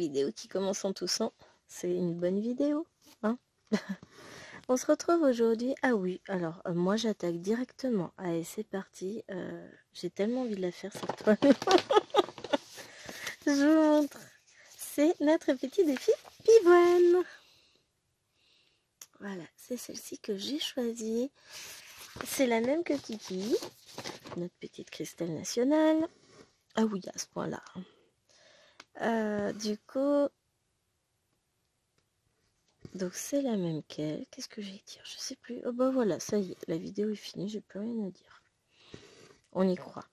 vidéo qui commence en toussant, c'est une bonne vidéo, hein. On se retrouve aujourd'hui. Ah oui, alors moi j'attaque directement. Allez, c'est parti. J'ai tellement envie de la faire cette toile. Je vous montre. C'est notre petit défi pivoine. Voilà, c'est celle-ci que j'ai choisie. C'est la même que Kiki, notre petite cristal nationale. Ah oui, à ce point-là. Du coup, donc c'est la même qu'elle. Qu'est-ce que j'ai à dire? Je sais plus. Oh bah voilà, ça y est, la vidéo est finie, j'ai plus rien à dire. On y croit.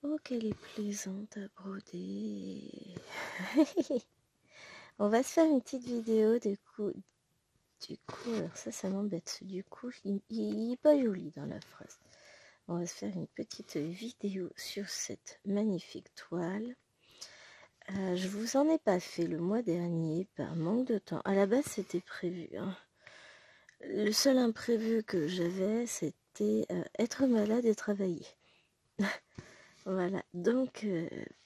Oh, qu'elle est plaisante à broder. On va se faire une petite vidéo du coup, alors ça m'embête. Du coup, il est pas joli dans la phrase. On va se faire une petite vidéo sur cette magnifique toile. Je vous en ai pas fait le mois dernier par manque de temps. À la base, c'était prévu, hein. Le seul imprévu que j'avais, c'était être malade et travailler. Voilà, donc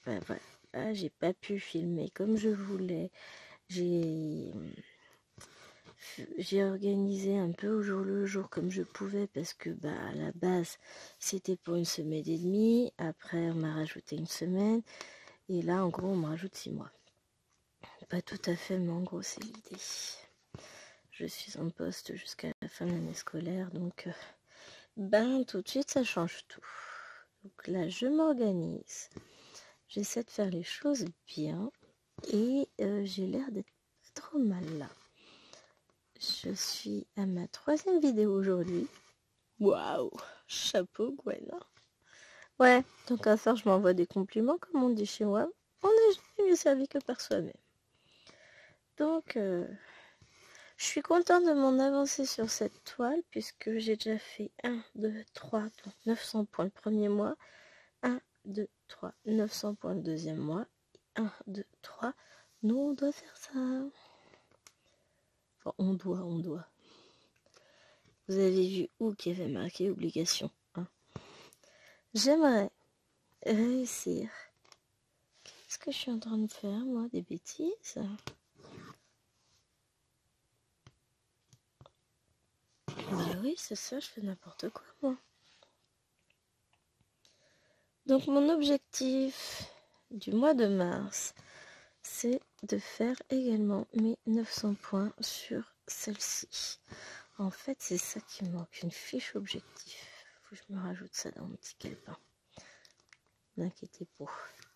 voilà. Ah, j'ai pas pu filmer comme je voulais. J'ai organisé un peu au jour le jour comme je pouvais parce que à la base c'était pour une semaine et demie. Après on m'a rajouté une semaine et là en gros on me rajoute 6 mois. Pas tout à fait, mais en gros c'est l'idée. Je suis en poste jusqu'à la fin de l'année scolaire, donc tout de suite ça change tout. Donc là je m'organise, j'essaie de faire les choses bien et j'ai l'air d'être pas trop mal là. Je suis à ma 3e vidéo aujourd'hui. Waouh, chapeau Gwen. Ouais, donc à faire je m'envoie des compliments comme on dit chez moi. On n'est jamais mieux servi que par soi-même. Donc je suis contente de m'en avancer sur cette toile puisque j'ai déjà fait 1, 2, 3, donc 900 points le premier mois, 1, 2, 3, 900 points le deuxième mois, 1, 2, 3, nous on doit faire ça. Enfin, on doit. Vous avez vu où qu'il y avait marqué obligation, hein. J'aimerais réussir. Qu'est-ce que je suis en train de faire, moi? Des bêtises? Bah oui, c'est ça, je fais n'importe quoi, moi. Donc mon objectif du mois de mars, c'est de faire également mes 900 points sur celle-ci. En fait, c'est ça qui me manque, une fiche objectif. Faut que je me rajoute ça dans mon petit calepin. N'inquiétez pas.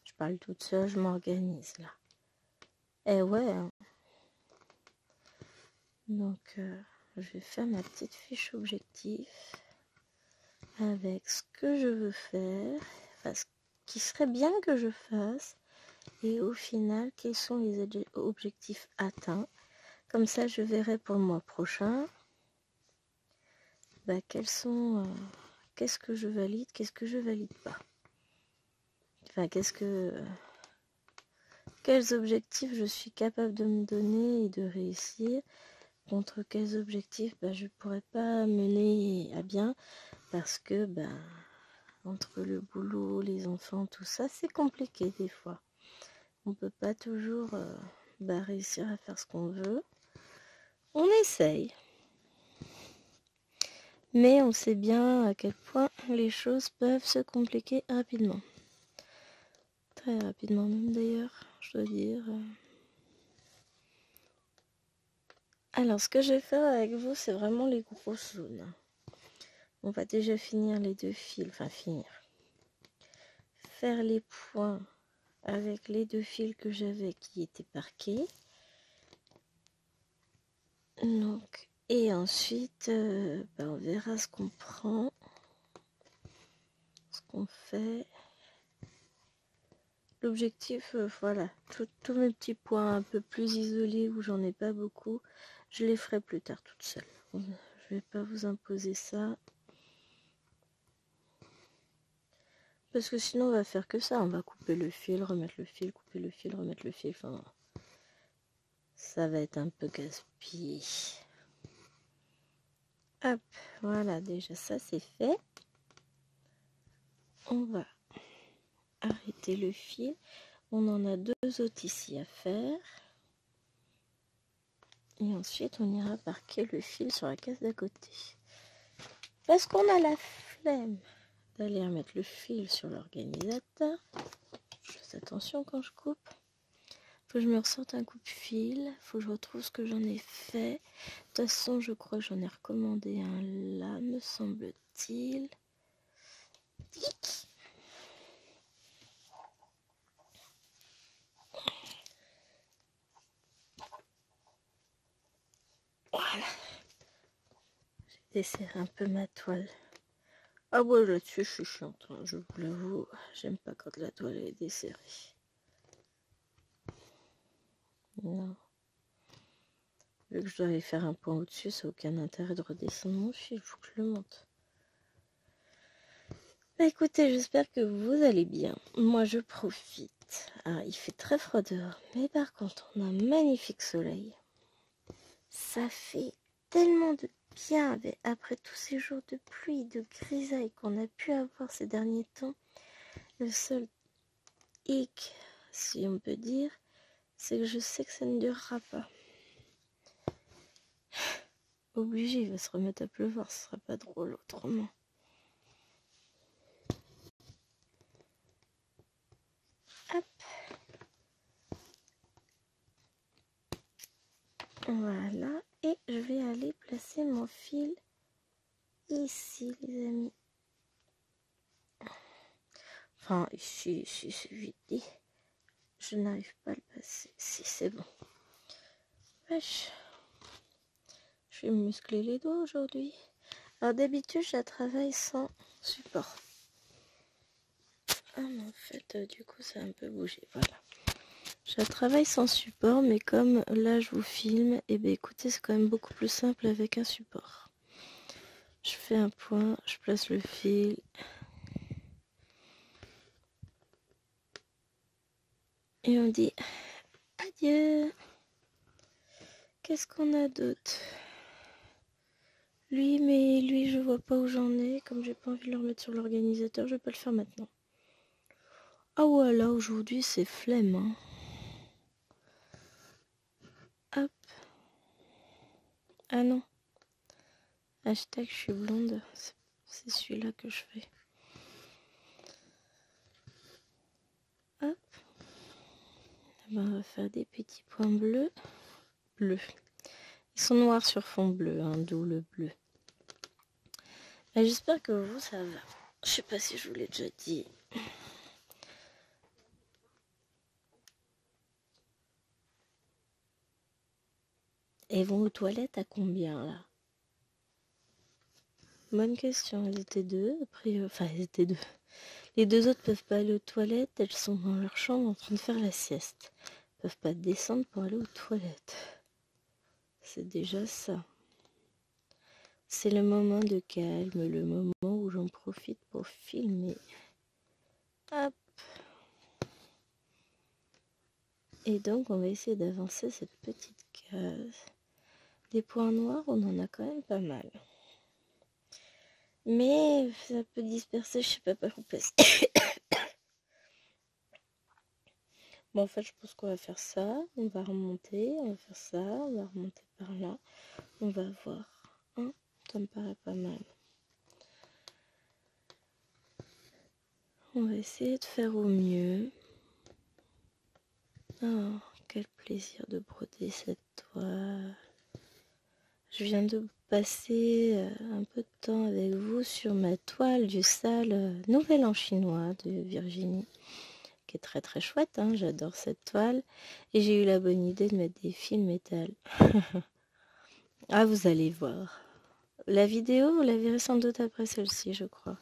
Je parle toute seule, je m'organise là. Eh ouais. Hein. Donc, je vais faire ma petite fiche objectif avec ce que je veux faire, enfin, ce qui serait bien que je fasse, et au final, quels sont les objectifs atteints. Comme ça, je verrai pour le mois prochain qu'est-ce que je valide, qu'est-ce que je valide pas. Enfin, quels objectifs je suis capable de me donner et de réussir, contre quels objectifs je ne pourrais pas mener à bien parce que entre le boulot, les enfants, tout ça, c'est compliqué des fois. On peut pas toujours réussir à faire ce qu'on veut. On essaye. Mais on sait bien à quel point les choses peuvent se compliquer rapidement. Très rapidement même d'ailleurs, je dois dire. Alors ce que je vais faire avec vous, c'est vraiment les grosses zones. On va déjà finir les 2 fils, enfin finir. Faire les points avec les 2 fils que j'avais qui étaient parqués. Donc, et ensuite, on verra ce qu'on prend, ce qu'on fait. L'objectif, voilà, tous mes petits points un peu plus isolés où j'en ai pas beaucoup, je les ferai plus tard toute seule. Je vais pas vous imposer ça. Parce que sinon on va faire que ça, on va couper le fil, remettre le fil, couper le fil, remettre le fil, enfin ça va être un peu gaspillé. Hop, voilà, déjà ça c'est fait. On va arrêter le fil. On en a 2 autres ici à faire. Et ensuite, on ira parquer le fil sur la case d'à côté. Parce qu'on a la flemme d'aller remettre le fil sur l'organisateur. Je fais attention quand je coupe. Faut que je me ressorte un coupe-fil. Faut que je retrouve ce que j'en ai fait. De toute façon, je crois que j'en ai recommandé un là, me semble-t-il. Voilà. J'ai desserré un peu ma toile. Ah ouais, là-dessus, je suis chiante, hein, je vous l'avoue. J'aime pas quand la toile est desserrée. Non. Vu que je dois aller faire un point au-dessus, ça n'a aucun intérêt de redescendre mon fil. Il faut que je le monte. Bah écoutez, j'espère que vous allez bien. Moi, je profite. Alors, il fait très froid dehors. Mais par contre, on a un magnifique soleil. Ça fait tellement de bien après tous ces jours de pluie, de grisaille qu'on a pu avoir ces derniers temps. Le seul hic, si on peut dire, c'est que je sais que ça ne durera pas. Obligé, il va se remettre à pleuvoir, ce sera pas drôle autrement. Hop. Voilà, et je vais aller placer mon fil ici, les amis. Enfin, ici, c'est vite dit. Je n'arrive pas à le passer. Si, c'est bon. Wesh. Je vais me muscler les doigts aujourd'hui. Alors d'habitude, je la travaille sans support. Ah mais en fait, du coup, ça a un peu bougé. Voilà. Je la travaille sans support, mais comme là, je vous filme, et bien écoutez, c'est quand même beaucoup plus simple avec un support. Je fais un point, je place le fil. Et on dit adieu. Qu'est-ce qu'on a d'autre? Mais lui, je vois pas où j'en ai. Comme j'ai pas envie de le remettre sur l'organisateur, je vais pas le faire maintenant. Ah voilà, aujourd'hui, c'est flemme, hein. Hop. Ah non. Hashtag je suis blonde. C'est celui-là que je fais. Hop. Ben, on va faire des petits points bleus. Bleus. Ils sont noirs sur fond bleu, hein, d'où le bleu. J'espère que vous, ça va. Je sais pas si je vous l'ai déjà dit. Elles vont aux toilettes à combien, là? Bonne question. Elles étaient 2. Après, enfin, elles étaient 2. Les 2 autres peuvent pas aller aux toilettes. Elles sont dans leur chambre en train de faire la sieste. Elles peuvent pas descendre pour aller aux toilettes. C'est déjà ça. C'est le moment de calme, le moment où j'en profite pour filmer. Hop. Et donc, on va essayer d'avancer cette petite case. Des points noirs, on en a quand même pas mal. Mais ça peut disperser, je sais pas par où placer. Bon, en fait, je pense qu'on va faire ça. On va remonter, on va faire ça, on va remonter par là. On va voir. Hein, ça me paraît pas mal. On va essayer de faire au mieux. Oh, quel plaisir de broder cette toile. Je viens de passer un peu de temps avec vous sur ma toile du sale Nouvel An chinois de Virginie, qui est très très chouette, hein, j'adore cette toile. Et j'ai eu la bonne idée de mettre des fils métal. Ah, vous allez voir. La vidéo, vous la verrez sans doute après celle-ci, je crois.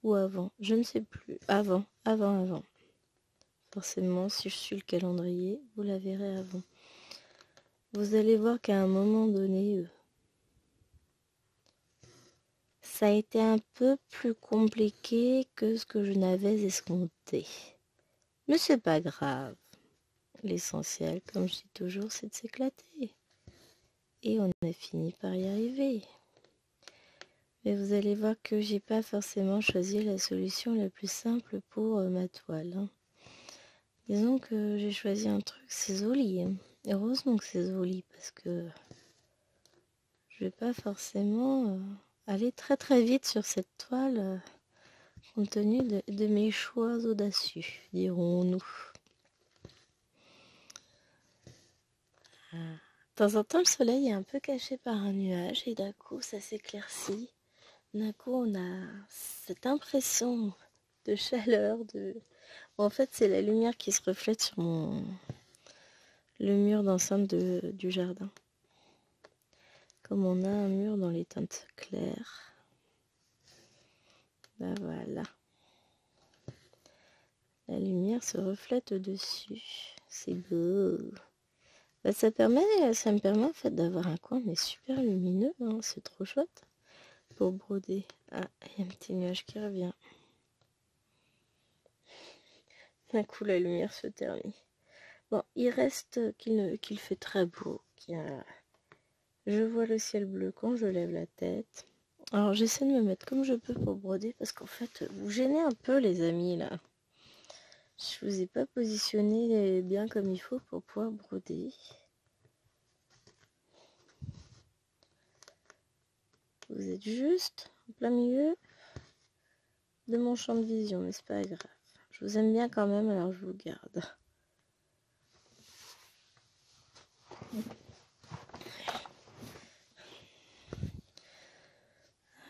Ou avant, je ne sais plus. Avant. Forcément, si je suis le calendrier, vous la verrez avant. Vous allez voir qu'à un moment donné, ça a été un peu plus compliqué que ce que je n'avais escompté. Mais c'est pas grave. L'essentiel, comme je dis toujours, c'est de s'éclater. Et on a fini par y arriver. Mais vous allez voir que j'ai pas forcément choisi la solution la plus simple pour ma toile, hein. Disons que j'ai choisi un truc, c'est joli. Heureusement que c'est joli parce que je vais pas forcément aller très très vite sur cette toile compte tenu de mes choix audacieux, dirons-nous. De temps en temps, le soleil est un peu caché par un nuage et d'un coup, ça s'éclaircit. D'un coup, on a cette impression de chaleur. En fait, c'est la lumière qui se reflète sur le mur d'enceinte du jardin. Comme on a un mur dans les teintes claires. Ben voilà. La lumière se reflète dessus. C'est beau. Ben ça me permet en fait d'avoir un coin mais super lumineux. Hein. C'est trop chouette pour broder. Ah, il y a un petit nuage qui revient. D'un coup, la lumière se termine. Bon, il reste qu'il fait très beau. Je vois le ciel bleu quand je lève la tête. Alors, j'essaie de me mettre comme je peux pour broder parce qu'en fait, vous gênez un peu, les amis, là. Je vous ai pas positionné bien comme il faut pour pouvoir broder. Vous êtes juste en plein milieu de mon champ de vision, mais c'est pas grave. Je vous aime bien quand même, alors je vous garde.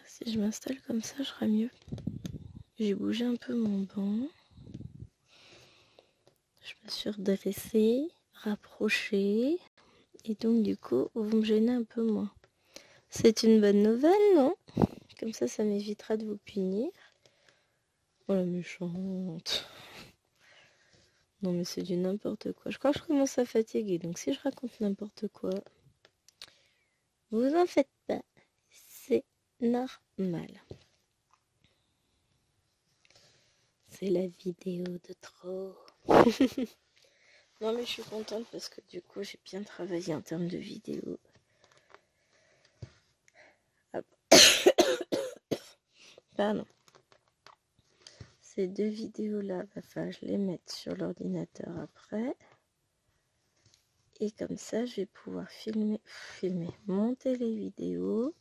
Si je m'installe comme ça, je serai mieux. J'ai bougé un peu mon banc. Je me suis redressée, rapprochée. Et donc du coup, vous me gênez un peu moins. C'est une bonne nouvelle, non? Comme ça m'évitera de vous punir. Oh la méchante. Non mais c'est du n'importe quoi. Je crois que je commence à fatiguer. Donc si je raconte n'importe quoi, vous en faites pas. C'est normal. C'est la vidéo de trop. Non mais je suis contente parce que du coup j'ai bien travaillé en termes de vidéo. Pardon. Ces deux vidéos-là, va falloir que je les mette sur l'ordinateur après. Et comme ça, je vais pouvoir monter les vidéos.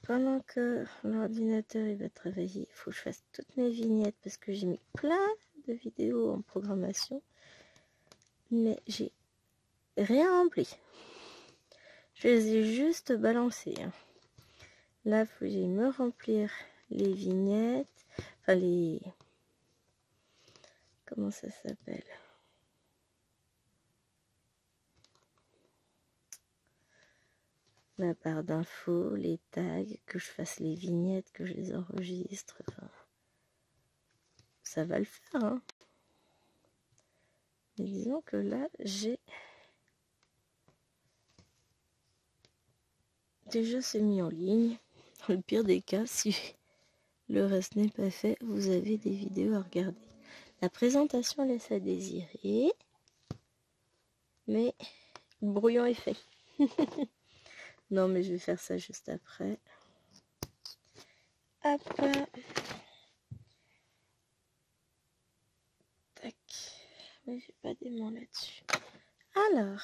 Pendant que l'ordinateur il va travailler, il faut que je fasse toutes mes vignettes parce que j'ai mis plein de vidéos en programmation. Mais j'ai rien rempli. Je les ai juste balancées. Hein. Là, il faut que j'aille me remplir les vignettes. Enfin, les... Comment ça s'appelle? La barre d'infos, les tags, que je fasse les vignettes, que je les enregistre. Enfin, ça va le faire. Hein. Mais disons que là, j'ai... Déjà, c'est mis en ligne. Dans le pire des cas, si le reste n'est pas fait, vous avez des vidéos à regarder. La présentation laisse à désirer, mais le brouillon est fait. Non, mais je vais faire ça juste après. Hop. Tac. Mais j'ai pas d'aimant là-dessus. Alors,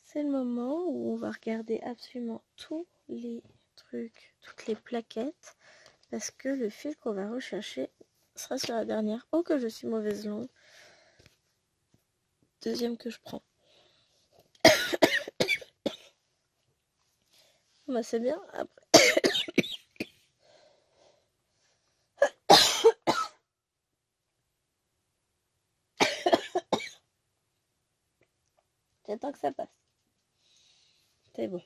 c'est le moment où on va regarder absolument tous les trucs, toutes les plaquettes, parce que le fil qu'on va rechercher sera sur la dernière. Oh que je suis mauvaise langue. Deuxième que je prends. Bah c'est bien. Après. J'attends que ça passe. C'est bon.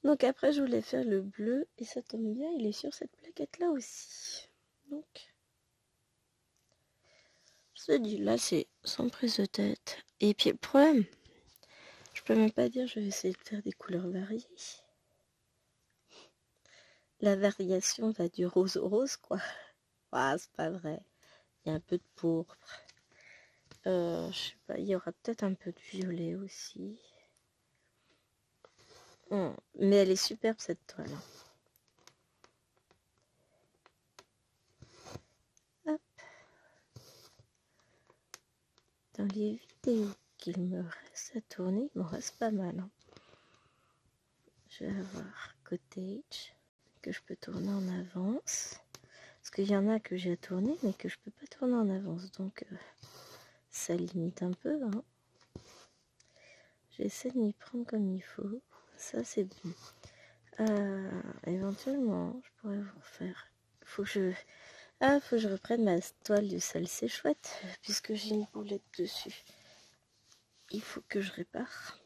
Donc après je voulais faire le bleu et ça tombe bien, il est sur cette plaquette là aussi. Donc je te dis là c'est sans prise de tête. Et puis le problème, je peux même pas dire je vais essayer de faire des couleurs variées. La variation va du rose au rose quoi. Ah c'est pas vrai. Il y a un peu de pourpre. Je sais pas, il y aura peut-être un peu de violet aussi. Mais elle est superbe cette toile. les vidéos qu'il me reste à tourner, il m'en reste pas mal. Hein. Je vais avoir Cottage que je peux tourner en avance. Parce qu'il y en a que j'ai à tourner mais que je peux pas tourner en avance. Donc ça limite un peu. Hein. J'essaie de m'y prendre comme il faut. Ça c'est bon. Éventuellement, je pourrais vous refaire. Faut que je reprenne ma toile du sel, c'est chouette, puisque j'ai une boulette dessus. Il faut que je répare.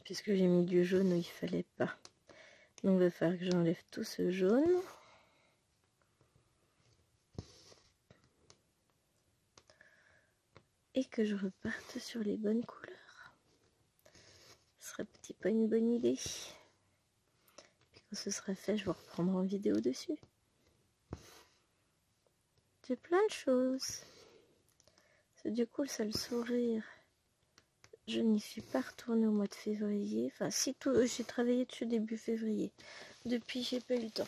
Puisque j'ai mis du jaune où il fallait pas. Donc il va falloir que j'enlève tout ce jaune. Et que je reparte sur les bonnes couleurs. Ce serait peut-être pas une bonne idée. Puis quand ce sera fait, je vous reprendrai en vidéo dessus. J'ai plein de choses. C'est du coup le seul sourire. Je n'y suis pas retournée au mois de février. Enfin, si tout, j'ai travaillé dessus début février. Depuis, j'ai pas eu le temps.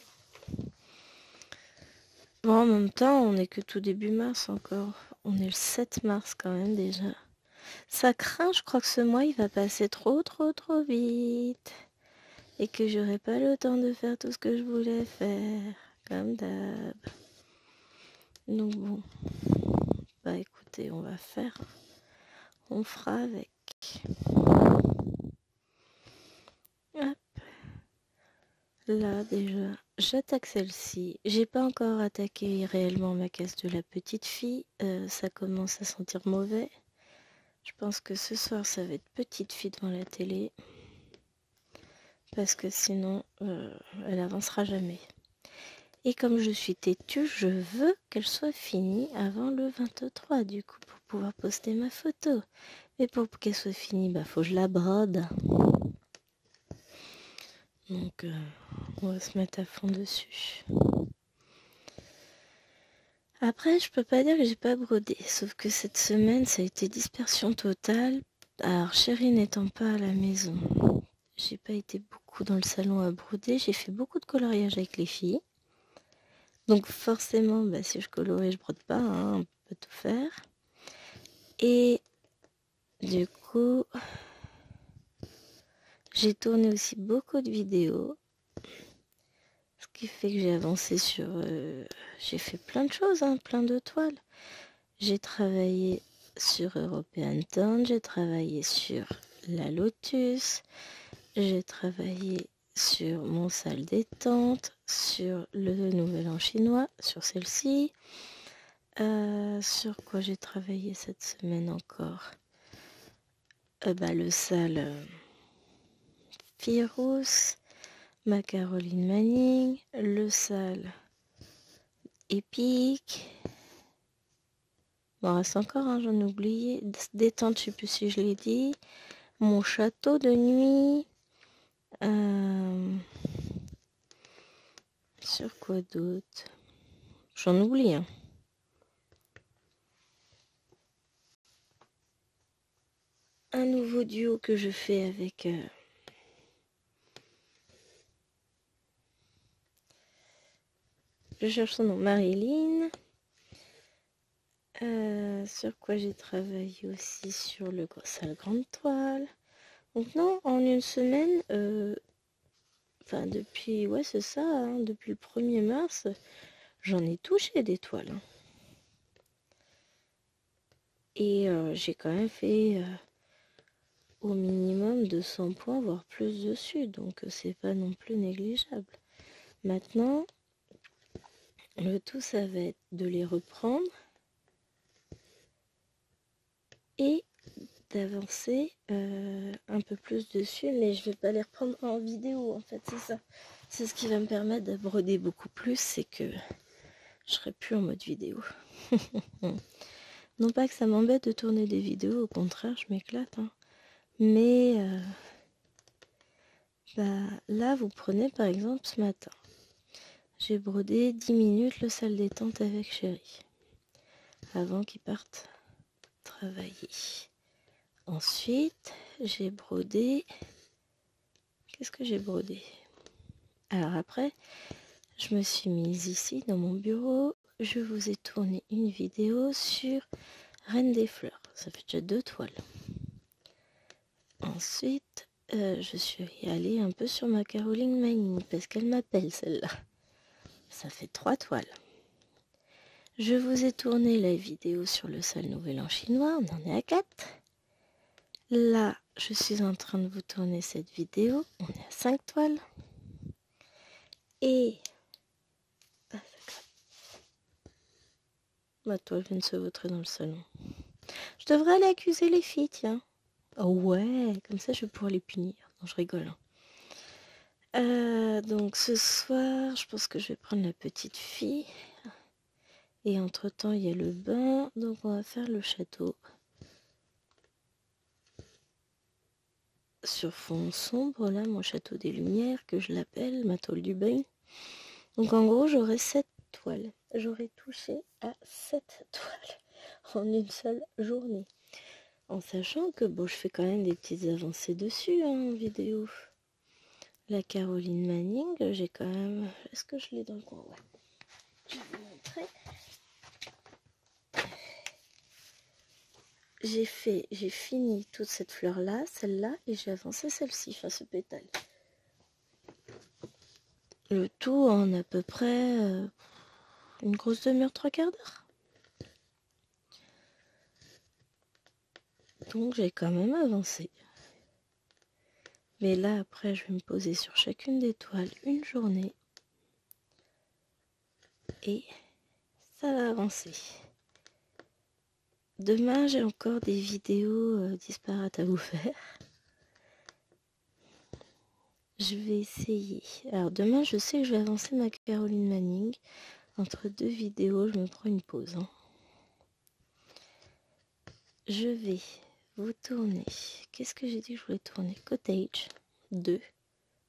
Bon, en même temps, on n'est que tout début mars encore. On est le 7 mars quand même déjà. Ça craint, je crois que ce mois, il va passer trop vite. Et que j'aurai pas le temps de faire tout ce que je voulais faire. Comme d'hab. Donc bon. Bah écoutez, on va faire. On fera avec. Hop. Là déjà, j'attaque celle-ci. J'ai pas encore attaqué réellement ma case de la petite fille. Ça commence à sentir mauvais. Je pense que ce soir, ça va être petite fille devant la télé. Parce que sinon, elle avancera jamais. Et comme je suis têtue, je veux qu'elle soit finie avant le 23, du coup, pour pouvoir poster ma photo. Mais pour qu'elle soit finie, bah faut que je la brode. Donc, on va se mettre à fond dessus. Après, je peux pas dire que j'ai pas brodé. Sauf que cette semaine, ça a été dispersion totale. Alors, chérie n'étant pas à la maison, j'ai pas été beaucoup dans le salon à broder. J'ai fait beaucoup de coloriage avec les filles. Donc forcément, bah, si je colorie, je brode pas, hein, on peut tout faire. Et du coup, j'ai tourné aussi beaucoup de vidéos. Ce qui fait que j'ai avancé sur... j'ai fait plein de choses, hein, plein de toiles. J'ai travaillé sur European Town, j'ai travaillé sur la Lotus, j'ai travaillé sur mon salle détente, sur le Nouvel An chinois, sur celle-ci. Sur quoi j'ai travaillé cette semaine encore le salle Virus, ma Caroline Manning, le salle Epic. Bon, reste encore, hein, j'en ai oublié. Détente, je sais plus si je l'ai dit. Mon château de nuit. Sur quoi d'autre? J'en oublie, hein. Un nouveau duo que je fais avec... je cherche son nom, Marilyn. Sur quoi j'ai travaillé aussi sur le salle grande toile. Donc non, en une semaine, enfin depuis, ouais c'est ça, hein, depuis le 1er mars, j'en ai touché des toiles. Hein. Et j'ai quand même fait au minimum 200 points, voire plus dessus, donc c'est pas non plus négligeable. Maintenant, le tout ça va être de les reprendre et d'avancer un peu plus dessus, mais je vais pas les reprendre en vidéo en fait, c'est ça. C'est ce qui va me permettre de broder beaucoup plus, c'est que je serai plus en mode vidéo. Non pas que ça m'embête de tourner des vidéos, au contraire, je m'éclate. Hein. Mais là, vous prenez par exemple ce matin. J'ai brodé 10 minutes le salle détente avec chérie. Avant qu'il parte travailler. Ensuite, j'ai brodé... Qu'est-ce que j'ai brodé? Alors après, je me suis mise ici dans mon bureau. je vous ai tourné une vidéo sur Reine des Fleurs. Ça fait déjà 2 toiles. Ensuite, je suis allée un peu sur ma Caroline Manning parce qu'elle m'appelle celle-là. Ça fait 3 toiles. Je vous ai tourné la vidéo sur le sale nouvel an chinois. On en est à 4. Là, je suis en train de vous tourner cette vidéo. On est à 5 toiles. Et... Ah, ça gratte. Ma toile vient de se vautrer dans le salon. Je devrais aller accuser les filles, tiens. Oh ouais, comme ça je vais pouvoir les punir. Non, je rigole. Donc ce soir, je pense que je vais prendre la petite fille. Et entre-temps, il y a le bain. Donc on va faire le château. Sur fond sombre, là, mon château des lumières, que je l'appelle, ma tôle du bain. Donc en gros, j'aurai 7 toiles. J'aurai touché à 7 toiles en une seule journée. En sachant que, bon, je fais quand même des petites avancées dessus, hein, en vidéo. La Caroline Manning, j'ai quand même... Est-ce que je l'ai dans le coin? Ouais. Je vais vous montrer. J'ai fini toute cette fleur-là, celle-là, et j'ai avancé celle-ci, enfin ce pétale. Le tout en à peu près une grosse demi-heure, 3/4 d'heure. Donc j'ai quand même avancé. Mais là, après, je vais me poser sur chacune des toiles une journée. Et ça va avancer. Demain, j'ai encore des vidéos disparates à vous faire. Je vais essayer. Alors demain, je sais que je vais avancer ma Caroline Manning. Entre 2 vidéos, je me prends une pause. Hein. Je vais vous tourner. Qu'est-ce que j'ai dit que je voulais tourner? Cottage 2.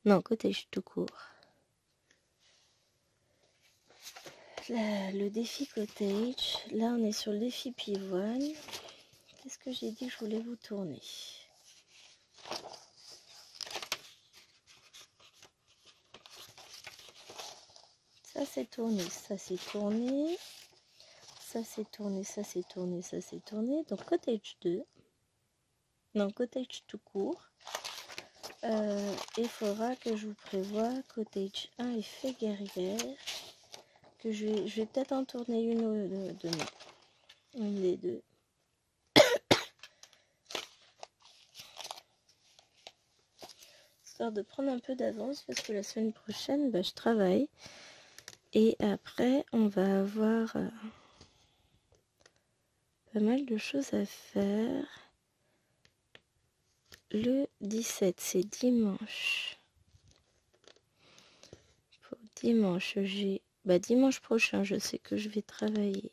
Non, Cottage tout court. Là, le défi Cottage. Là, on est sur le défi Pivoine. Qu'est-ce que j'ai dit que je voulais vous tourner? Ça c'est tourné, ça c'est tourné, ça c'est tourné, ça c'est tourné, ça c'est tourné. Donc Cottage 2, non Cottage tout court. Il faudra que je vous prévoie Cottage 1 et Fée guerrière. Que je vais peut-être en tourner une ou demain. Une des deux. Histoire de prendre un peu d'avance parce que la semaine prochaine, je travaille. Et après, on va avoir pas mal de choses à faire. Le 17, c'est dimanche. Pour dimanche, j'ai... dimanche prochain, je sais que je vais travailler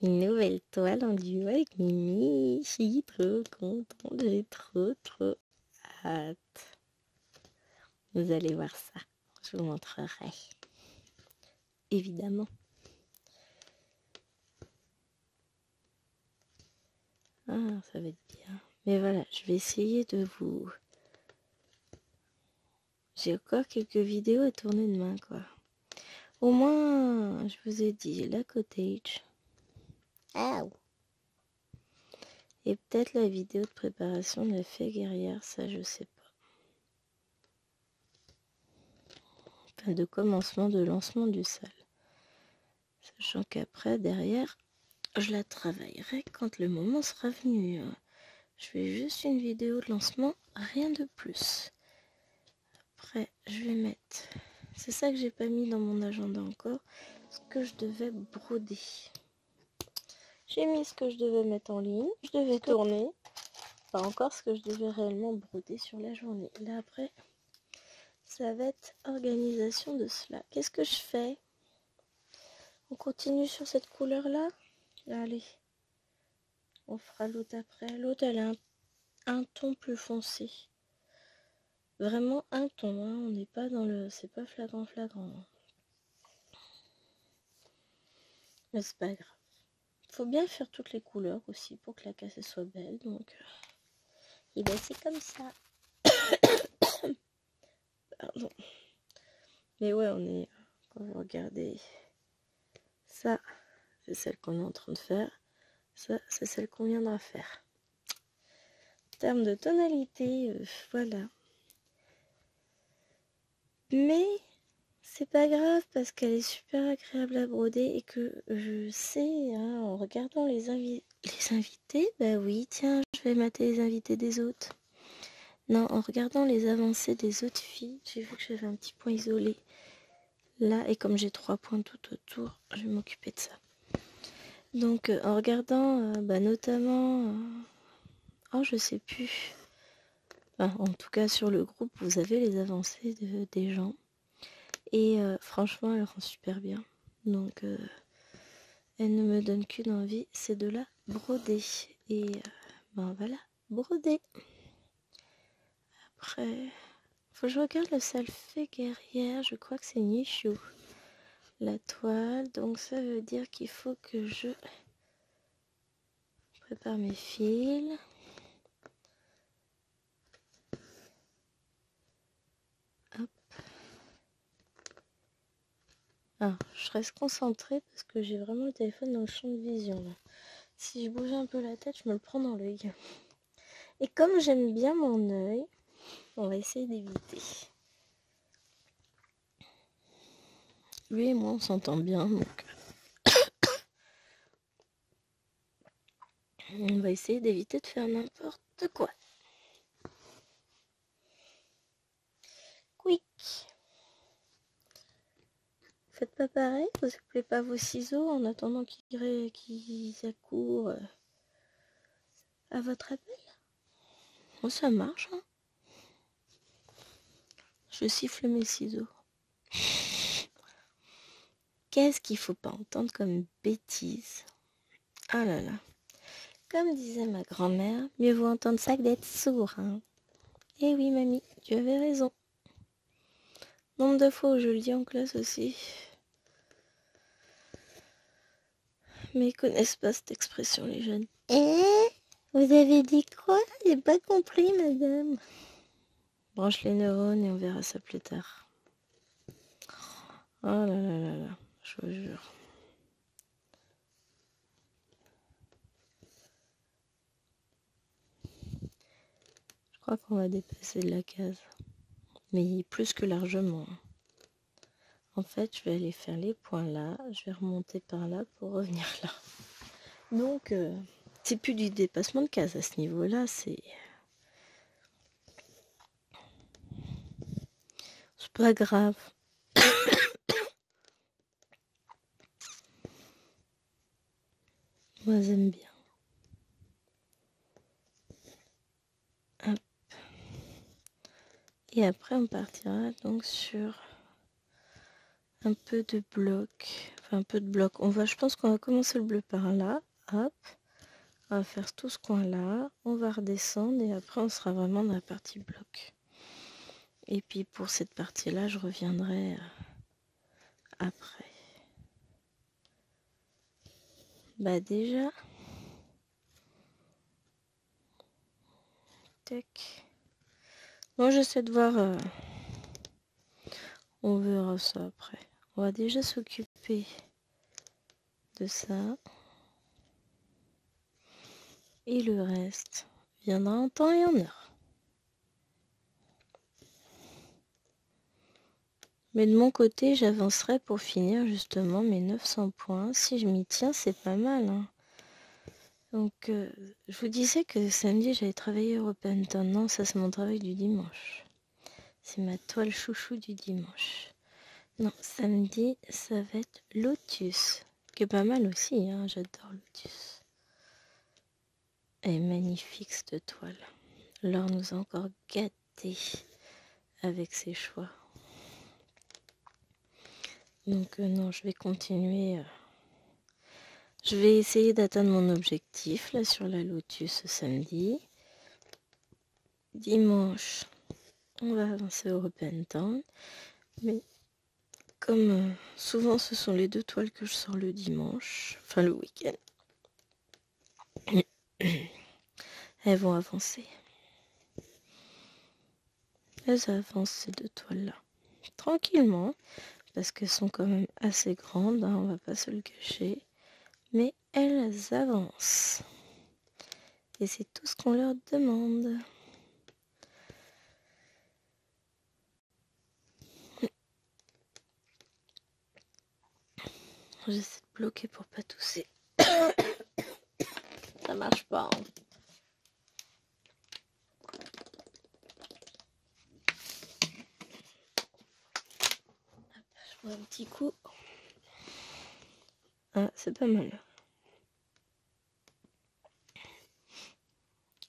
une nouvelle toile en duo avec Mimi. Je suis trop contente, j'ai trop hâte. Vous allez voir ça, je vous montrerai. Évidemment. Ah, ça va être bien. Mais voilà, je vais essayer de vous... J'ai encore quelques vidéos à tourner demain, quoi. Au moins, je vous ai dit, la cottage. Ah. Et peut-être la vidéo de préparation de la fée guerrière, ça je sais pas. Enfin, de commencement, de lancement du sale. Sachant qu'après, derrière, je la travaillerai quand le moment sera venu. Je fais juste une vidéo de lancement, rien de plus. Après, je vais mettre... C'est ça que j'ai pas mis dans mon agenda encore. Ce que je devais broder. J'ai mis ce que je devais mettre en ligne. Je devais tourner. Pas encore ce que je devais réellement broder sur la journée. Là, après, ça va être organisation de cela. Qu'est-ce que je fais? On continue sur cette couleur-là? Allez. On fera l'autre après. L'autre, elle a un ton plus foncé. Vraiment un ton, hein. On n'est pas dans le... C'est pas flagrant. Mais c'est pas grave. Faut bien faire toutes les couleurs aussi pour que la casse soit belle. Donc, et ben c'est comme ça. Pardon. Mais ouais, on est Regardez. Ça, c'est celle qu'on est en train de faire. Ça, c'est celle qu'on viendra faire. En termes de tonalité, voilà. Mais c'est pas grave parce qu'elle est super agréable à broder et que je sais, hein, en regardant les invités, bah oui, tiens, je vais mater les invités des autres. Non, en regardant les avancées des autres filles, j'ai vu que j'avais un petit point isolé là, et comme j'ai 3 points tout autour, je vais m'occuper de ça. Donc en regardant notamment, oh je sais plus, enfin, en tout cas sur le groupe vous avez les avancées des gens et franchement elle rend super bien. Donc elle ne me donne qu'une envie, c'est de la broder. Et voilà, broder. Après, faut que je regarde le salfait guerrière, je crois que c'est Nishu. La toile, donc ça veut dire qu'il faut que je prépare mes fils. Hop. Ah, je reste concentrée parce que j'ai vraiment le téléphone dans le champ de vision là. Si je bouge un peu la tête, je me le prends dans l'œil. Et comme j'aime bien mon œil, on va essayer d'éviter. Lui et moi on s'entend bien, donc on va essayer d'éviter de faire n'importe quoi. Quick. Faites pas pareil, vous n'oubliez pas vos ciseaux en attendant qu'ils accourent à votre appel. Oh, ça marche, hein. Je siffle mes ciseaux. Qu'est-ce qu'il faut pas entendre comme bêtise? Ah là là. Comme disait ma grand-mère, mieux vaut entendre ça que d'être sourd, hein. Eh oui, mamie, tu avais raison. Nombre de fois où je le dis en classe aussi. Mais ils connaissent pas cette expression, les jeunes. Vous avez dit quoi? J'ai pas compris, madame. Branche les neurones et on verra ça plus tard. Oh là là là là, je vous jure. Je crois qu'on va dépasser de la case. Mais plus que largement. En fait, je vais aller faire les points là. Je vais remonter par là pour revenir là. Donc, c'est plus du dépassement de case à ce niveau-là. C'est pas grave. Moi, j'aime bien. Hop. Et après, on partira donc sur un peu de bloc. Enfin, un peu de bloc. Je pense qu'on va commencer le bleu par là. Hop. On va faire tout ce coin-là. On va redescendre et après, on sera vraiment dans la partie bloc. Et puis, pour cette partie-là, je reviendrai après. Bah déjà... Tac. Moi, j'essaie de voir... On verra ça après. On va déjà s'occuper de ça. Et le reste viendra en temps et en heure. Mais de mon côté, j'avancerai pour finir justement mes 900 points. Si je m'y tiens, c'est pas mal, hein. Donc, je vous disais que samedi, j'allais travailler au Open Town. Non, ça, c'est mon travail du dimanche. C'est ma toile chouchou du dimanche. Non, samedi, ça va être Lotus. Qui est pas mal aussi, hein. J'adore Lotus. Elle est magnifique, cette toile. Laure nous a encore gâtés avec ses choix. Donc, non, je vais continuer... Je vais essayer d'atteindre mon objectif là sur la Lotus samedi. Dimanche, on va avancer au Open Town. Mais comme souvent ce sont les 2 toiles que je sors le dimanche, enfin le week-end, elles vont avancer. Elles avancent ces 2 toiles là. Tranquillement, parce qu'elles sont quand même assez grandes, hein, on va pas se le cacher. Mais elles avancent. Et c'est tout ce qu'on leur demande. J'essaie de bloquer pour pas tousser. Ça marche pas. Hein. Je prends un petit coup. Ah, c'est pas mal.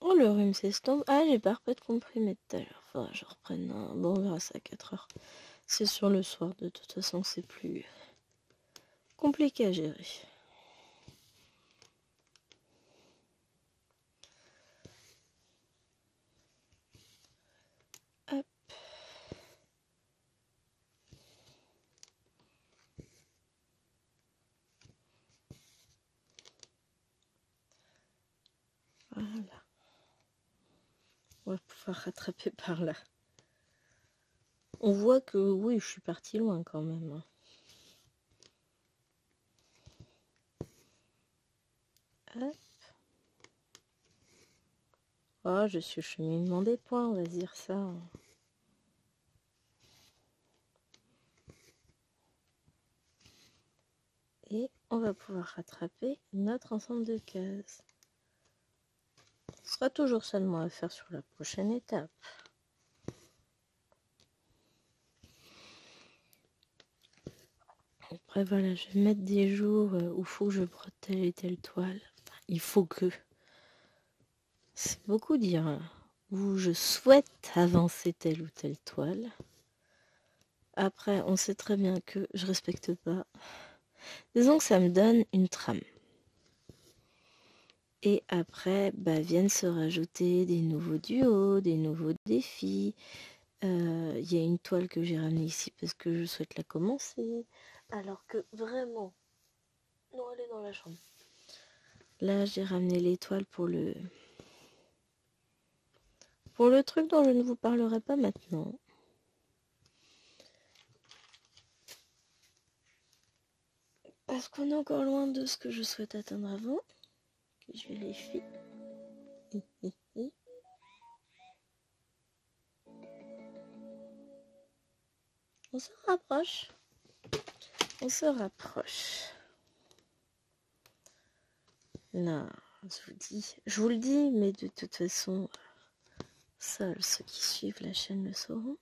Oh, le rhume s'estompe. Ah, j'ai pas repris de comprimé tout à l'heure. Faudra que je reprenne un. Bon, on verra ça à 4 heures. C'est sur le soir, de toute façon, c'est plus compliqué à gérer. Hop. Voilà. On va pouvoir rattraper par là. On voit que oui, je suis partie loin quand même. Hop. Oh, je suis au cheminement des points, on va dire ça. Et on va pouvoir rattraper notre ensemble de cases. Ce sera toujours seulement à faire sur la prochaine étape. Après voilà, je vais mettre des jours où il faut que je brotte telle et telle toile. Enfin, il faut que. C'est beaucoup dire. Hein. Où je souhaite avancer telle ou telle toile. Après, on sait très bien que je respecte pas. Disons que ça me donne une trame. Et après, viennent se rajouter des nouveaux duos, des nouveaux défis. Il y a une toile que j'ai ramenée ici parce que je souhaite la commencer. Alors que vraiment... Non, elle est dans la chambre. Là, j'ai ramené les toiles pour le truc dont je ne vous parlerai pas maintenant. Parce qu'on est encore loin de ce que je souhaite atteindre avant. Je vais les filles. On se rapproche. On se rapproche. Là, je vous le dis, mais de toute façon, seuls ceux qui suivent la chaîne le sauront.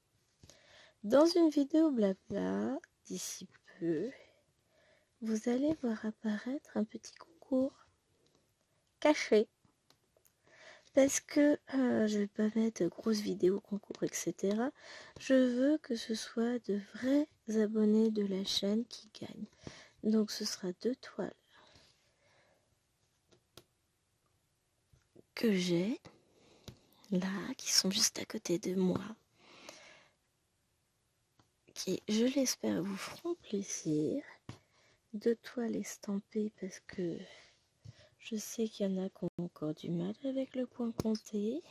Dans une vidéo blabla, d'ici peu, vous allez voir apparaître un petit concours caché. Parce que je vais pas mettre de grosses vidéos, concours, etc. Je veux que ce soit de vrais abonnés de la chaîne qui gagnent. Donc ce sera 2 toiles que j'ai là, qui sont juste à côté de moi. Qui, je l'espère, vous feront plaisir. 2 toiles estampées parce que je sais qu'il y en a qui ont encore du mal avec le point compté.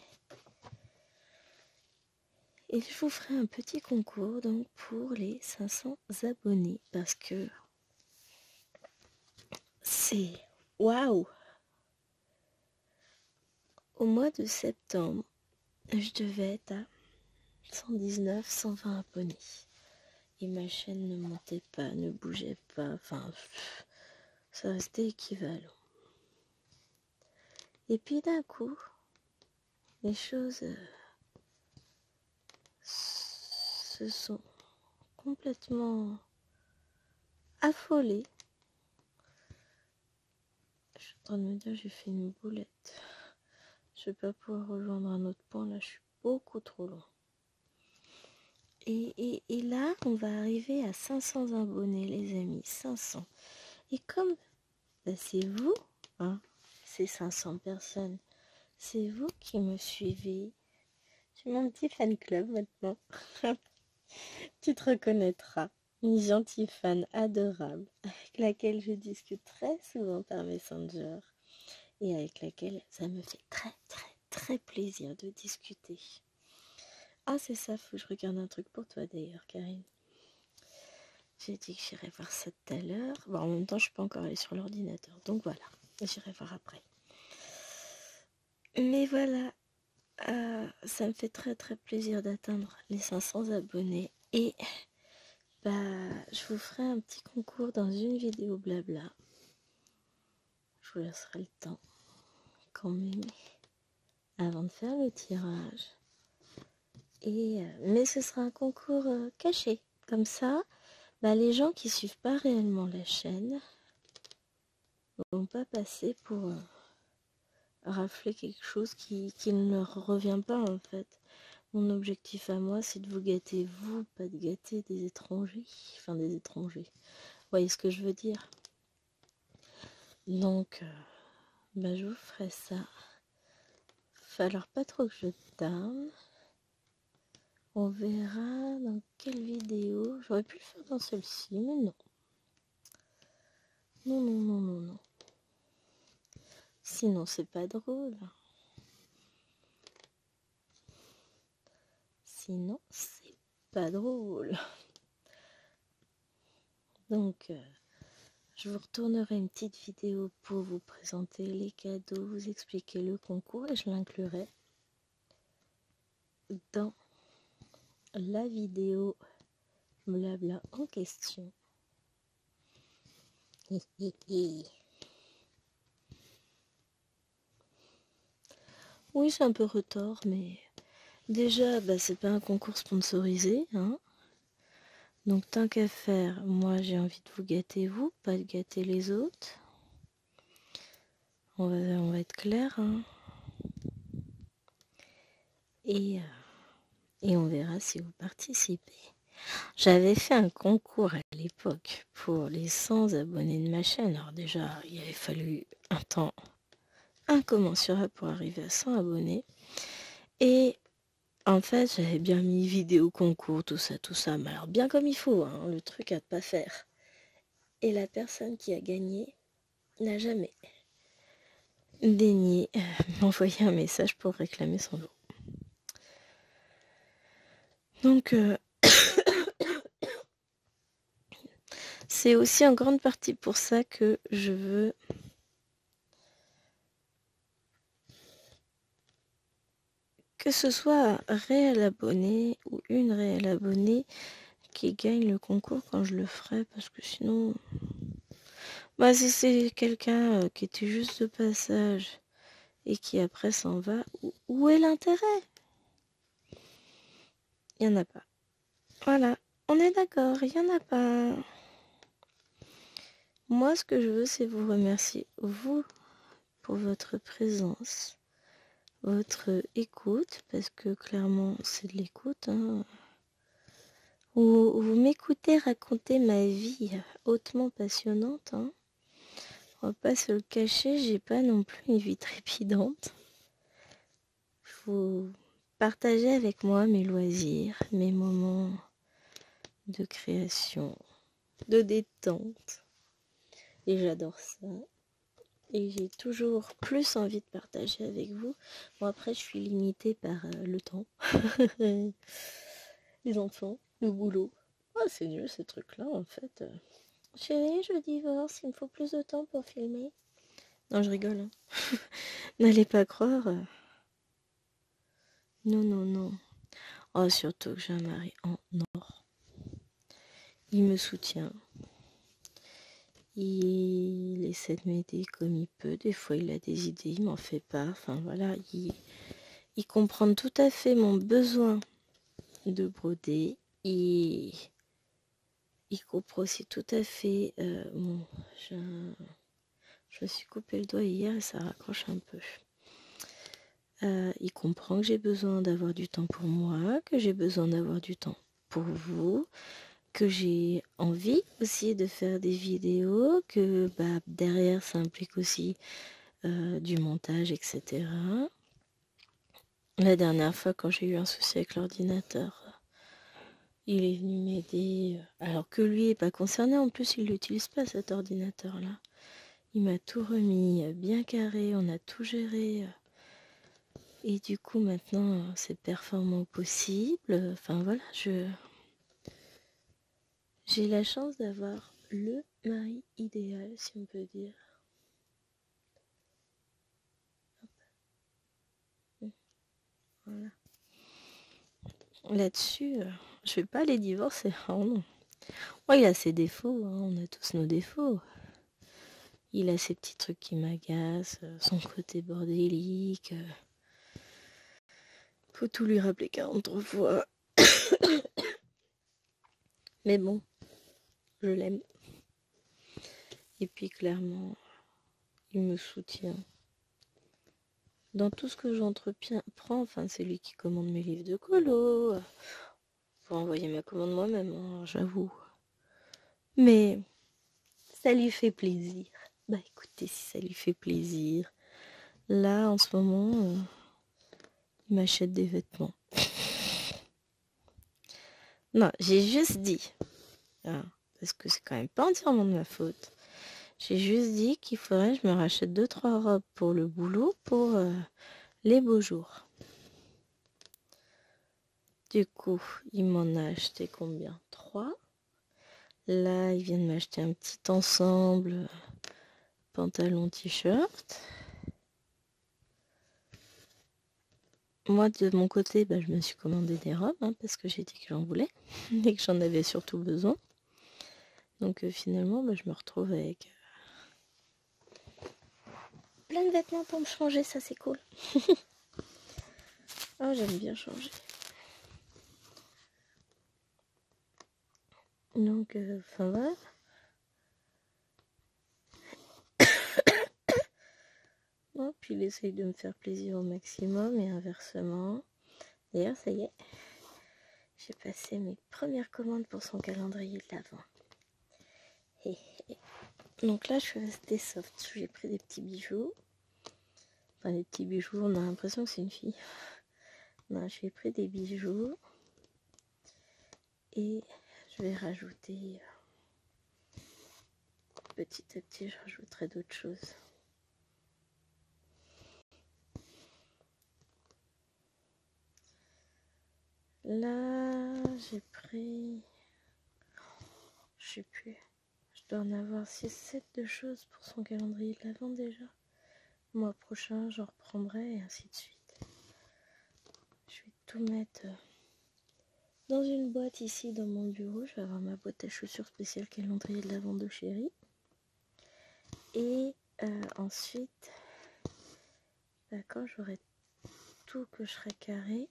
Et je vous ferai un petit concours donc pour les 500 abonnés parce que c'est waouh! Au mois de septembre, je devais être à 119, 120 abonnés. Et ma chaîne ne montait pas, ne bougeait pas, enfin, ça restait équivalent. Et puis d'un coup, les choses se sont complètement affolées. Je suis en train de me dire, j'ai fait une boulette. Je vais pas pouvoir rejoindre un autre point, là je suis beaucoup trop loin. Et là, on va arriver à 500 abonnés, les amis, 500. Et comme c'est vous, hein, ces 500 personnes, c'est vous qui me suivez. Tu es mon petit fan club maintenant. Tu te reconnaîtras. Une gentille fan adorable, avec laquelle je discute très souvent par Messenger. Et avec laquelle ça me fait très très très plaisir de discuter. Ah c'est ça, faut que je regarde un truc pour toi d'ailleurs Karine. J'ai dit que j'irai voir ça tout à l'heure. Bon, en même temps, je suis pas encore allée sur l'ordinateur. Donc voilà, j'irai voir après. Mais voilà, ça me fait très très plaisir d'atteindre les 500 abonnés. Et bah, je vous ferai un petit concours dans une vidéo blabla. Je vous laisserai le temps quand même avant de faire le tirage. Mais ce sera un concours caché. Comme ça, bah, les gens qui suivent pas réellement la chaîne vont pas passer pour rafler quelque chose qui ne leur revient pas en fait. Mon objectif à moi, c'est de vous gâter vous, pas de gâter des étrangers. Enfin, des étrangers. Vous voyez ce que je veux dire? Donc, bah, je vous ferai ça. Falloir pas trop que je tarde. On verra dans quelle vidéo. J'aurais pu le faire dans celle-ci, mais non. Non, non, non, non, non. Sinon, c'est pas drôle. Sinon, c'est pas drôle. Donc, je vous retournerai une petite vidéo pour vous présenter les cadeaux, vous expliquer le concours et je l'inclurai dans la vidéo blabla en question. Oui, c'est un peu retors, mais déjà, bah, c'est pas un concours sponsorisé, hein. Donc tant qu'à faire, moi j'ai envie de vous gâter vous, pas de gâter les autres. On va être clair, hein. Et on verra si vous participez. J'avais fait un concours à l'époque pour les 100 abonnés de ma chaîne. Alors déjà, il avait fallu un temps incommensurable pour arriver à 100 abonnés. Et en fait, j'avais bien mis vidéo concours, tout ça, mais alors bien comme il faut, hein, le truc à ne pas faire. Et la personne qui a gagné n'a jamais daigné m'envoyer un message pour réclamer son lot. Donc, c'est aussi en grande partie pour ça que je veux que ce soit un réel abonné ou une réelle abonnée qui gagne le concours quand je le ferai, parce que sinon, bah, si c'est quelqu'un qui était juste de passage et qui après s'en va, où est l'intérêt? Il n'y en a pas. Voilà, on est d'accord, il n'y en a pas. Moi, ce que je veux, c'est vous remercier, vous, pour votre présence, votre écoute, parce que clairement, c'est de l'écoute, hein. Vous m'écoutez raconter ma vie hautement passionnante, hein. On va pas se le cacher, j'ai pas non plus une vie trépidante. Vous partagez avec moi mes loisirs, mes moments de création, de détente. Et j'adore ça. Et j'ai toujours plus envie de partager avec vous. Bon, après, je suis limitée par le temps. Les enfants, le boulot. Ah, c'est nul ces trucs-là, en fait. Chérie, je divorce, il me faut plus de temps pour filmer. Non, je rigole, hein. N'allez pas croire. Non, non, non. Oh, surtout que j'ai un mari en or. Il me soutient. Il essaie de m'aider comme il peut. Des fois, il a des idées, il m'en fait pas. Enfin, voilà, il comprend tout à fait mon besoin de broder. Il comprend aussi tout à fait je me suis coupé le doigt hier et ça raccroche un peu. Il comprend que j'ai besoin d'avoir du temps pour moi, que j'ai besoin d'avoir du temps pour vous, que j'ai envie aussi de faire des vidéos, que bah, derrière ça implique aussi du montage, etc. La dernière fois quand j'ai eu un souci avec l'ordinateur, il est venu m'aider, alors que lui n'est pas concerné, en plus il l'utilise pas cet ordinateur-là. Il m'a tout remis bien carré, on a tout géré. Et du coup maintenant c'est performant possible. Enfin voilà, J'ai la chance d'avoir le mari idéal, si on peut dire. Voilà. Là-dessus, je vais pas les divorcer. Oh non. Ouais, il a ses défauts, hein, on a tous nos défauts. Il a ses petits trucs qui m'agacent, son côté bordélique. Faut tout lui rappeler 43 fois. Mais bon, je l'aime. Et puis clairement, il me soutient. Dans tout ce que j'entreprends, enfin c'est lui qui commande mes livres de colo. Faut envoyer ma commande moi-même, hein, j'avoue. Mais ça lui fait plaisir. Bah écoutez, si ça lui fait plaisir. Là, en ce moment, il m'achète des vêtements. Non, j'ai juste dit, hein, parce que c'est quand même pas entièrement de ma faute. J'ai juste dit qu'il faudrait que je me rachète 2-3 robes pour le boulot, pour les beaux jours. Du coup, il m'en a acheté combien? 3. Là, il vient de m'acheter un petit ensemble, pantalon, t-shirt. Moi, de mon côté, bah, je me suis commandé des robes, hein, parce que j'ai dit que j'en voulais, et que j'en avais surtout besoin. Donc finalement, bah, je me retrouve avec plein de vêtements pour me changer, ça c'est cool. Oh, j'aime bien changer. Donc, enfin voilà. Oh, puis il essaye de me faire plaisir au maximum et inversement. D'ailleurs, ça y est, j'ai passé mes premières commandes pour son calendrier de l'Avent. Donc là, je suis restée soft. J'ai pris des petits bijoux. Enfin, des petits bijoux, on a l'impression que c'est une fille. Non, j'ai pris des bijoux. Et je vais rajouter... Petit à petit, je rajouterai d'autres choses. Là, j'ai pris... Je sais plus. Je dois en avoir 6-7 de choses pour son calendrier de l'Avent déjà. Le mois prochain, j'en reprendrai et ainsi de suite. Je vais tout mettre dans une boîte ici dans mon bureau. Je vais avoir ma boîte à chaussures spéciale calendrier de l'Avent de Chérie. Et ensuite, quand j'aurai tout, que je serai carré,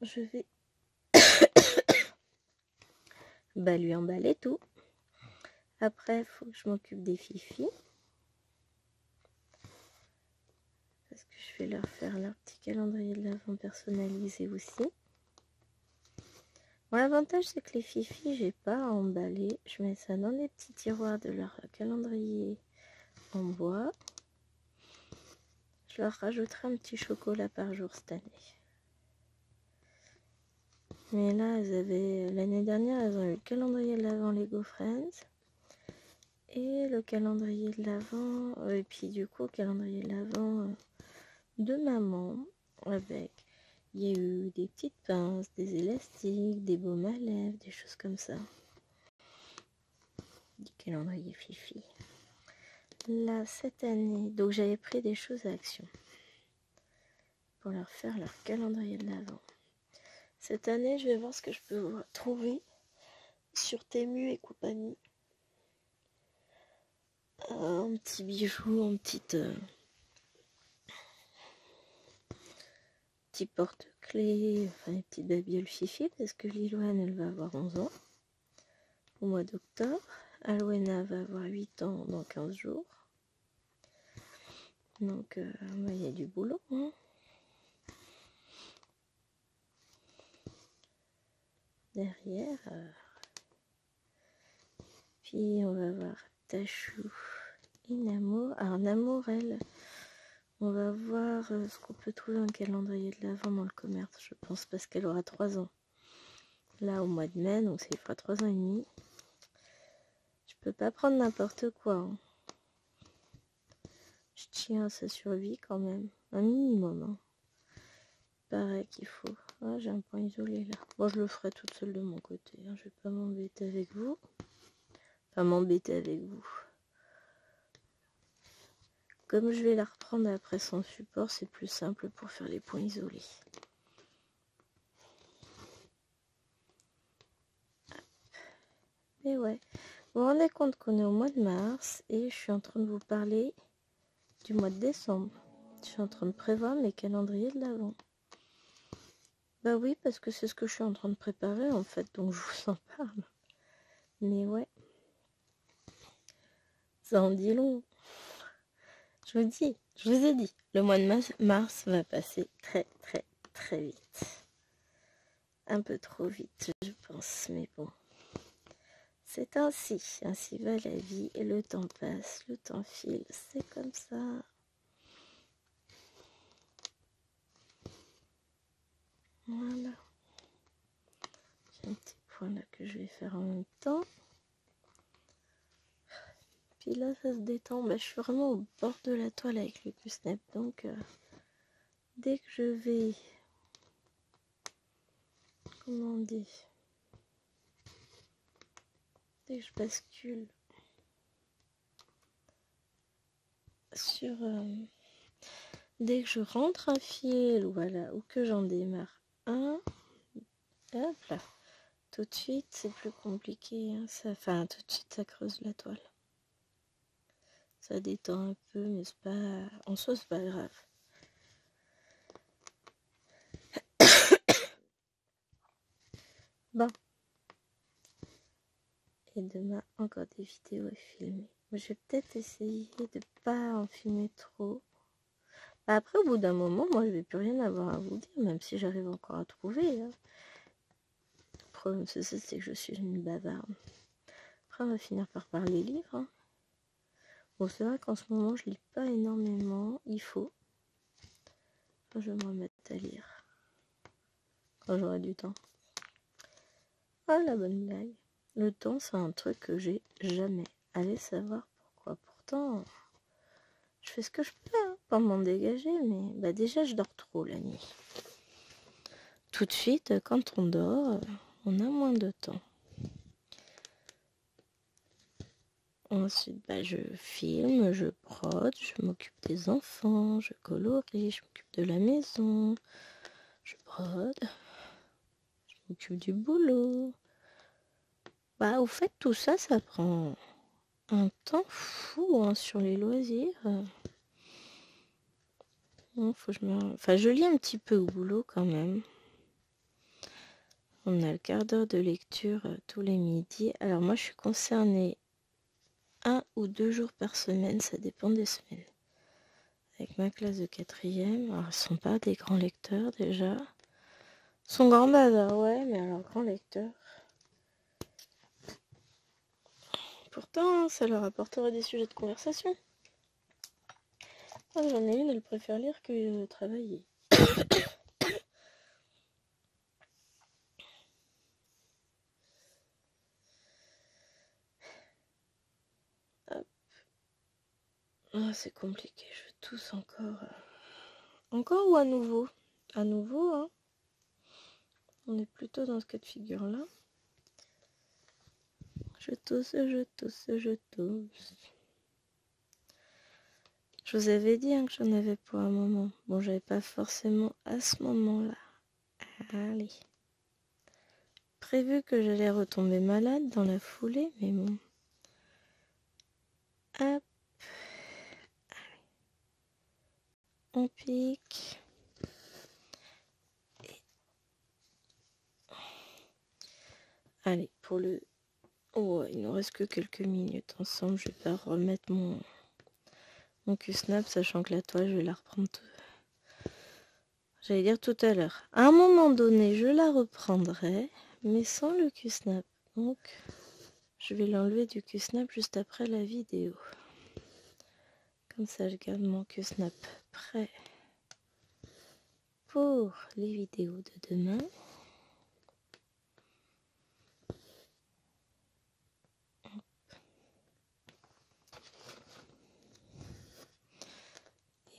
je vais lui emballer tout. Après, il faut que je m'occupe des fifis. Parce que je vais leur faire leur petit calendrier de l'Avent personnalisé aussi. Bon, l'avantage, c'est que les fifis, j'ai pas à emballer. Je mets ça dans les petits tiroirs de leur calendrier en bois. Je leur rajouterai un petit chocolat par jour cette année. Mais là, l'année dernière, elles ont eu le calendrier de l'Avent Lego Friends. Et le calendrier de l'Avent, et puis du coup, calendrier de l'Avent de maman, avec, il y a eu des petites pinces, des élastiques, des baumes à lèvres, des choses comme ça. Du calendrier fifi. Là, cette année, donc j'avais pris des choses à Action pour leur faire leur calendrier de l'Avent. Cette année, je vais voir ce que je peux trouver sur Temu et compagnie. Un petit bijou, un petit porte-clés, enfin une petite babioles fifi, parce que Lilouane, elle va avoir 11 ans au mois d'octobre. Alwena va avoir 8 ans dans 15 jours. Donc, il y a du boulot. Hein. Derrière. Puis, on va voir Tachou et Namour. Alors, Namour, elle, on va voir ce qu'on peut trouver en calendrier de l'Avent dans le commerce, je pense, parce qu'elle aura 3 ans. Là, au mois de mai, donc ça lui fera 3 ans et demi. Je peux pas prendre n'importe quoi. Hein. Je tiens à sa survie quand même, un minimum. Hein. paraît qu'il faut. Ah, j'ai un point isolé là. Bon, je le ferai toute seule de mon côté. Hein. Je vais pas m'embêter avec vous. Enfin, m'embêter avec vous. Comme je vais la reprendre après son support, c'est plus simple pour faire les points isolés. Et ouais. Vous vous rendez compte qu'on est au mois de mars et je suis en train de vous parler du mois de décembre. Je suis en train de prévoir mes calendriers de l'Avent. Bah oui, parce que c'est ce que je suis en train de préparer en fait, donc je vous en parle. Mais ouais, ça en dit long. Je vous ai dit, le mois de mars va passer très très très vite. Un peu trop vite, je pense, mais bon. C'est ainsi va la vie, et le temps passe, le temps file, c'est comme ça. Voilà. J'ai un petit point là que je vais faire en même temps. Puis là, ça se détend. Bah, je suis vraiment au bord de la toile avec le Q-Snap, donc dès que je vais... Comment on dit? Dès que je bascule sur... dès que je rentre un fil, voilà, ou que j'en démarre un, hop là, tout de suite c'est plus compliqué, hein, enfin tout de suite ça creuse la toile. Ça détend un peu, mais c'est pas, en soi c'est pas grave. Bon. Et demain encore des vidéos à filmer. Je vais peut-être essayer de pas en filmer trop. Après, au bout d'un moment, moi, je vais plus rien avoir à vous dire, même si j'arrive encore à trouver. Hein. Le problème, c'est que je suis une bavarde. Après, on va finir par parler livres. Hein. Bon, c'est vrai qu'en ce moment, je lis pas énormément. Il faut. Je vais me remettre à lire. Quand j'aurai du temps. Ah, la bonne blague. Le temps, c'est un truc que j'ai jamais. Allez savoir pourquoi. Pourtant, je fais ce que je peux hein, pour m'en dégager, mais bah déjà, je dors trop la nuit. Tout de suite, quand on dort, on a moins de temps. Ensuite, bah, je filme, je brode, je m'occupe des enfants, je colorie, je m'occupe de la maison, je brode, je m'occupe du boulot. Bah, au fait, tout ça, ça prend un temps fou hein, sur les loisirs. Faut que enfin, je lis un petit peu au boulot quand même. On a le quart d'heure de lecture tous les midis. Alors moi, je suis concernée 1 ou 2 jours par semaine, ça dépend des semaines. Avec ma classe de 4e, alors ils sont pas des grands lecteurs déjà. Ils sont grands bavards, ouais, mais alors grands lecteurs. Pourtant, ça leur apporterait des sujets de conversation. Moi, j'en ai une, elle préfère lire que travailler. Hop. Ah, c'est compliqué, je tousse encore. Encore ou à nouveau? À nouveau, hein. On est plutôt dans ce cas de figure-là. Je tousse, je tousse, je tousse. Je vous avais dit hein, que j'en avais pour un moment. Bon, j'avais pas forcément à ce moment-là. Allez. Prévu que j'allais retomber malade dans la foulée, mais bon. Hop. On pique. Et... Allez, pour le... Oh, il nous reste que quelques minutes ensemble. Je vais pas remettre mon Q-Snap, sachant que la toile, je vais la reprendre. J'allais dire tout à l'heure. À un moment donné, je la reprendrai, mais sans le Q-Snap. Donc, je vais l'enlever du Q-Snap juste après la vidéo. Comme ça, je garde mon Q-Snap prêt pour les vidéos de demain.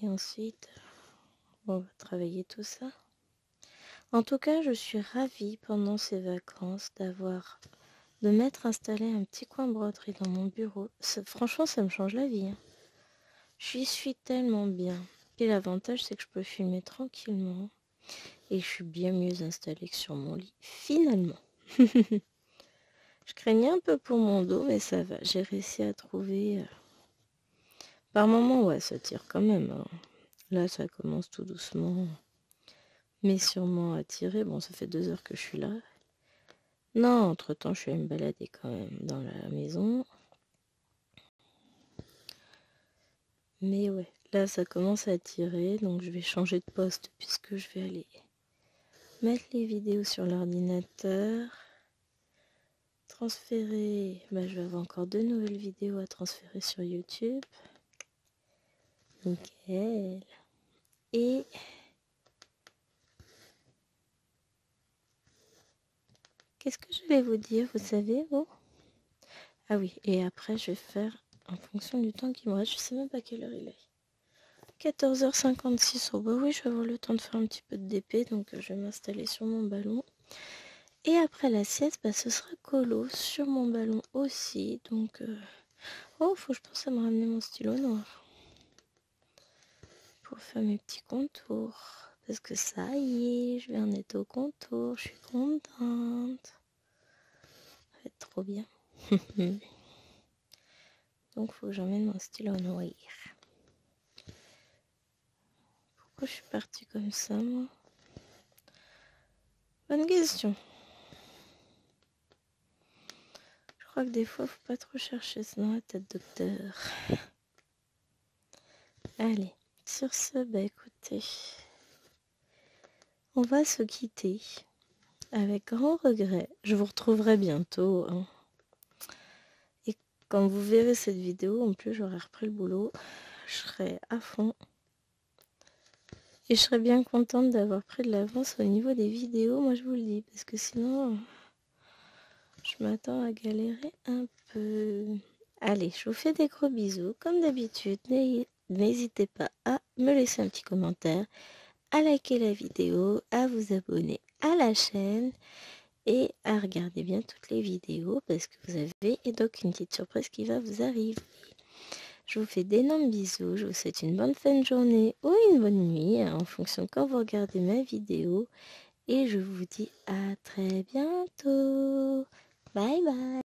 Et ensuite, on va travailler tout ça. En tout cas, je suis ravie pendant ces vacances de m'être installé un petit coin broderie dans mon bureau. Franchement, ça me change la vie, hein. J'y suis tellement bien. Et l'avantage, c'est que je peux filmer tranquillement. Et je suis bien mieux installée que sur mon lit, finalement. Je craignais un peu pour mon dos, mais ça va. J'ai réussi à trouver... Par moments, ouais, ça tire quand même, hein. Là, ça commence tout doucement, mais sûrement à tirer. Bon, ça fait 2 heures que je suis là. Non, entre-temps, je suis allée me balader quand même dans la maison. Mais ouais, là, ça commence à tirer, donc je vais changer de poste puisque je vais aller mettre les vidéos sur l'ordinateur. Transférer, je vais avoir encore 2 nouvelles vidéos à transférer sur YouTube. Nickel. Et qu'est-ce que je vais vous dire, vous savez, vous? Ah oui, et après, je vais faire en fonction du temps qui me reste. Je sais même pas quelle heure il est. 14h56. Oh bah oui, je vais avoir le temps de faire un petit peu de DP, donc je vais m'installer sur mon ballon. Et après la sieste, ce sera colo sur mon ballon aussi. Donc, oh, faut que je pense à me ramener mon stylo noir pour faire mes petits contours. Parce que ça y est, je vais en être au contour. Je suis contente. Ça va être trop bien. Donc, faut que j'emmène mon stylo noir. Pourquoi je suis partie comme ça, moi? Bonne question. Je crois que des fois, faut pas trop chercher ça dans la tête, docteur. Allez, sur ce, écoutez, on va se quitter avec grand regret. Je vous retrouverai bientôt, hein. Et quand vous verrez cette vidéo, en plus, j'aurai repris le boulot. Je serai à fond. Et je serais bien contente d'avoir pris de l'avance au niveau des vidéos, moi je vous le dis, parce que sinon, je m'attends à galérer un peu. Allez, je vous fais des gros bisous. Comme d'habitude, n'hésitez pas à me laisser un petit commentaire, à liker la vidéo, à vous abonner à la chaîne et à regarder bien toutes les vidéos parce que vous avez donc une petite surprise qui va vous arriver. Je vous fais d'énormes bisous, je vous souhaite une bonne fin de journée ou une bonne nuit en fonction de quand vous regardez ma vidéo et je vous dis à très bientôt. Bye bye.